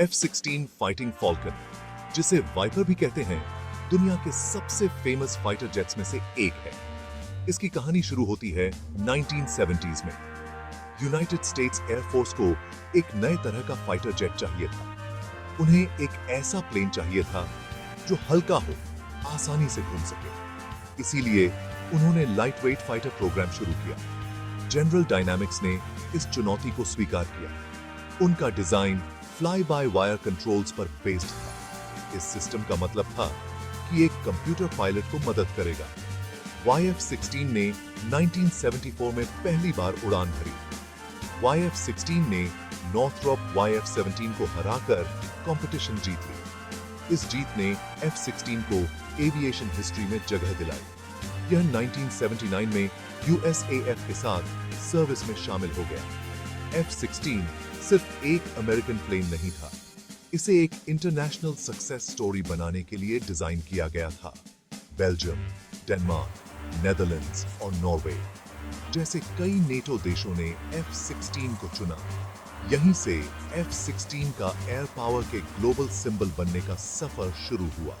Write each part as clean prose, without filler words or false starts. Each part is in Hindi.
F-16 फाइटिंग फॉल्कन, जिसे वाइपर भी कहते हैं, दुनिया के सबसे फेमस फाइटर जेट्स में से एक है। इसकी कहानी शुरू होती है 1970s में। यूनाइटेड स्टेट्स एयरफोर्स को एक नए तरह का फाइटर जेट चाहिए था। उन्हें एक ऐसा प्लेन चाहिए था जो हल्का हो, आसानी से घूम सके। इसीलिए उन्होंने लाइट वेट फाइटर प्रोग्राम शुरू किया। जनरल डायनामिक्स ने इस चुनौती को स्वीकार किया। उनका design fly by wire controls पर बेस्ड था। इस सिस्टम का मतलब था कि एक कंप्यूटर पायलट को मदद करेगा। YF-16 ने 1974 में पहली बार उड़ान भरी। YF-16 ने नॉर्थरॉप YF-17 को हराकर कंपटीशन जीत ली। इस जीत ने F-16 को एविएशन हिस्ट्री में जगह दिलाई। यह 1979 में USAF के साथ सर्विस में शामिल हो गया। F-16 सिर्फ एक अमेरिकन प्लेन नहीं था, इसे एक इंटरनेशनल सक्सेस स्टोरी बनाने के लिए डिजाइन किया गया था। बेल्जियम, डेनमार्क, नेदरलैंड्स और नॉर्वे जैसे कई नेटो देशों ने F-16 को चुना। यहीं से F-16 का एयर पावर के ग्लोबल सिंबल बनने का सफर शुरू हुआ।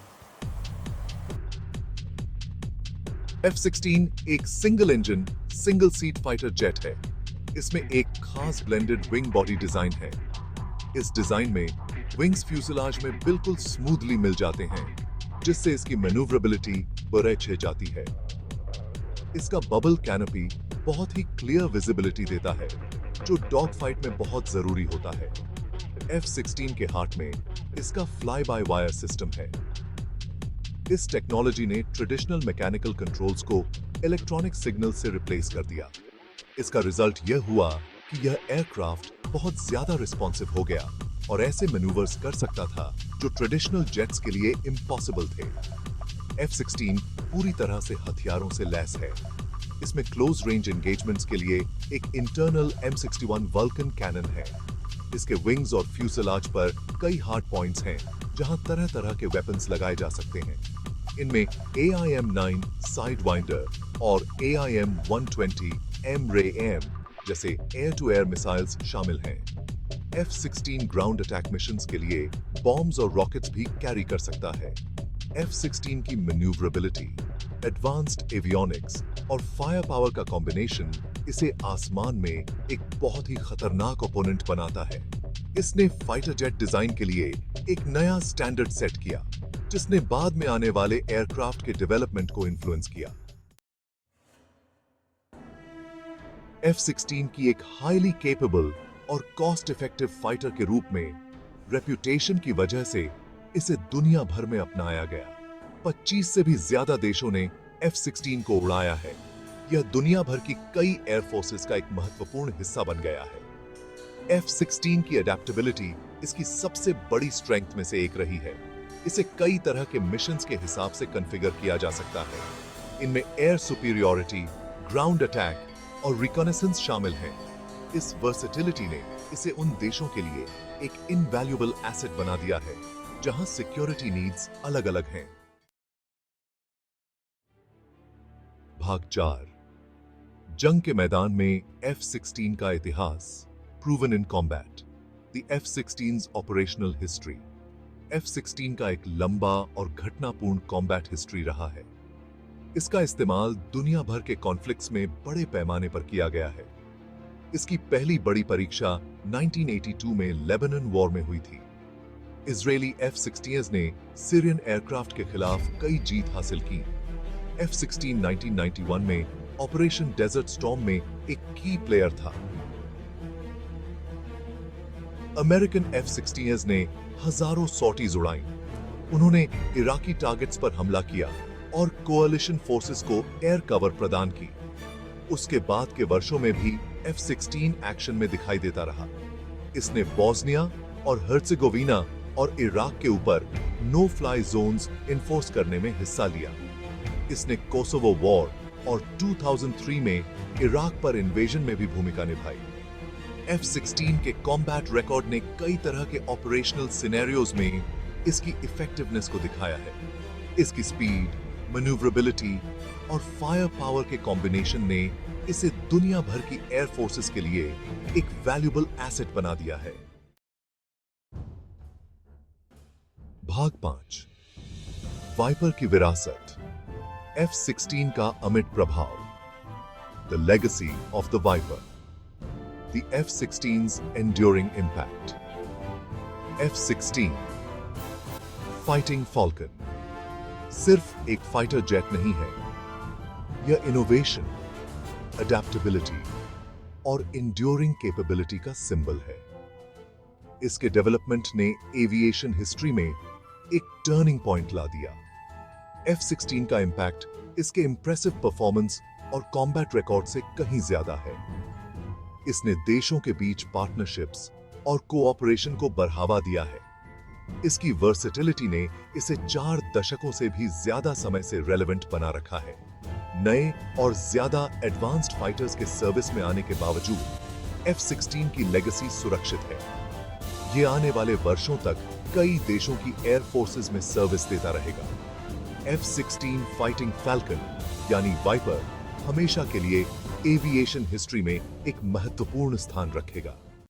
F-16 एक single engine, single seat fighter jet है। इसमें एक खास ब्लेंडेड विंग बॉडी डिजाइन है। इस डिजाइन में विंग्स फ्यूजलाज में बिल्कुल स्मूथली मिल जाते हैं, जिससे इसकी मैन्यूवरेबिलिटी बढ़ जाती है। इसका बबल कैनोपी बहुत ही क्लियर विजिबिलिटी देता है, जो डॉग फाइट में बहुत जरूरी होता है। F-16 के हार्ट में इसका फ्लाई बाय वायर सिस्टम है। इस टेक्नोलॉजी ने ट्रेडिशनल मैकेनिकल कंट्रोल्स को इलेक्ट्रॉनिक सिग्नल से रिप्लेस कर दिया। इसका रिजल्ट यह हुआ कि यह एयरक्राफ्ट बहुत ज्यादा रिस्पॉन्सिव हो गया और ऐसे मैन्यूवर्स कर सकता था जो ट्रेडिशनल जेट्स के लिए इम्पॉसिबल थे। F-16 पूरी तरह से हथियारों से लैस है। इसमें क्लोज रेंज एंगेजमेंट्स के लिए एक इंटरनल M61 वल्कन कैनन है। इसके विंग्स और फ्यूजलाज पर कई हार्ड पॉइंट्स हैं, जहां तरह तरह के वेपन्स लगाए जा सकते हैं। इनमें AIM-9 साइडवाइंडर और AIM-120 M-ray-M जैसे एयर टू एयर मिसाइल्स शामिल हैं। F-16 ग्राउंड अटैक मिशंस के लिए बॉम्ब्स और रॉकेट्स भी कैरी कर सकता है। F-16 की मैन्यूवरेबिलिटी, एडवांस्ड एवियोनिक्स और फायर पावर का कॉम्बिनेशन इसे आसमान में एक बहुत ही खतरनाक ओपोनेंट बनाता है। इसने फाइटर जेट डिजाइन के लिए एक नया स्टैंडर्ड सेट किया, जिसने बाद में आने वाले एयरक्राफ्ट के डेवलपमेंट को इन्फ्लुएंस किया। F-16 की एक हाईली केपेबल और कॉस्ट इफेक्टिव फाइटर के रूप में रेप्यूटेशन की वजह से इसे दुनिया भर में अपनाया गया। 25 से भी ज्यादा देशों ने F-16 को उड़ाया है। यह दुनिया भर की कई एयरफोर्सेस का एक महत्वपूर्ण हिस्सा बन गया है। F-16 की अडेप्टेबिलिटी इसकी सबसे बड़ी स्ट्रेंथ में से एक रही है। इसे कई तरह के मिशंस के हिसाब से कॉन्फ़िगर किया जा सकता है। इनमें एयर सुपीरियॉरिटी, ग्राउंड अटैक और रिकॉनेसेंस शामिल हैं। इस वर्सेटिलिटी ने इसे उन देशों के लिए एक इनवैल्यूएबल एसेट बना दिया है, जहां सिक्योरिटी नीड्स अलग-अलग हैं। भाग 4, जंग के मैदान में F-16 का इतिहास, proven in combat, the F-16's operational history. F-16 का एक लंबा और घटनापूर्ण कॉम्बैट हिस्ट्री रहा है। इसका इस्तेमाल दुनिया भर के कॉन्फ्लिक्ट्स में बड़े पैमाने पर किया गया है। इसकी पहली बड़ी परीक्षा 1982 में लेबनान वॉर में हुई थी। इजरायली F-16s ने सीरियन एयरक्राफ्ट के खिलाफ कई जीत हासिल की। F-16 1991 में ऑपरेशन डेजर्ट स्टॉर्म में एक की प्लेयर था। अमेरिकन F-16s ने हजारों सॉर्टीज उड़ाई। उन्होंने इराकी टारगेट्स पर हमला किया और कोalition फोर्सेस को एयर कवर प्रदान की। उसके बाद के वर्षों में भी F-16 एक्शन में दिखाई देता रहा। इसने बोस्निया और हर्जेगोविना और इराक के ऊपर नो फ्लाई जोन्स इन्फोर्स करने में हिस्सा लिया। इसने कोसोवो वॉर और 2003 में इराक पर इन्वेजन में भी भूमिका निभाई। F-16 के कॉम्बैट रिकॉर्ड ने कई तरह के ऑपरेशनल सिनेरियोज में इसकी इफेक्टिवनेस को दिखाया है। इसकी स्पीड, मैन्यूवरेबिलिटी और फायर पावर के कॉम्बिनेशन ने इसे दुनिया भर की एयर फोर्सेस के लिए एक वैल्यूएबल एसेट बना दिया है। भाग 5 वाइपर की विरासत, F-16 का अमिट प्रभाव, the legacy of the Viper, the F-16's enduring impact. F-16 Fighting Falcon सिर्फ एक फाइटर जेट नहीं है, यह इनोवेशन, अडेप्टेबिलिटी और इंड्योरिंग कैपेबिलिटी का सिंबल है। इसके डेवलपमेंट ने एविएशन हिस्ट्री में एक टर्निंग पॉइंट ला दिया। F-16 का इंपैक्ट इसके इंप्रेसिव परफॉर्मेंस और कॉम्बैट रिकॉर्ड से कहीं ज्यादा है। इसने देशों के बीच पार्टनरशिप्स और कोऑपरेशन को बढ़ावा दिया है। इसकी वर्सेटिलिटी ने इसे 4 दशकों से भी ज्यादा समय से रेलेवेंट बना रखा है। नए और ज्यादा एडवांस्ड फाइटर्स के सर्विस में आने के बावजूद F-16 की लेगेसी सुरक्षित है। ये आने वाले वर्षों तक कई देशों की एयर फोर्सेस में सर्विस देता रहेगा। F-16 फाइटिंग फैल्कन यानी वाइपर हमेशा के लिए एविएशन हिस्ट्री में एक महत्वपूर्ण स्थान रखेगा।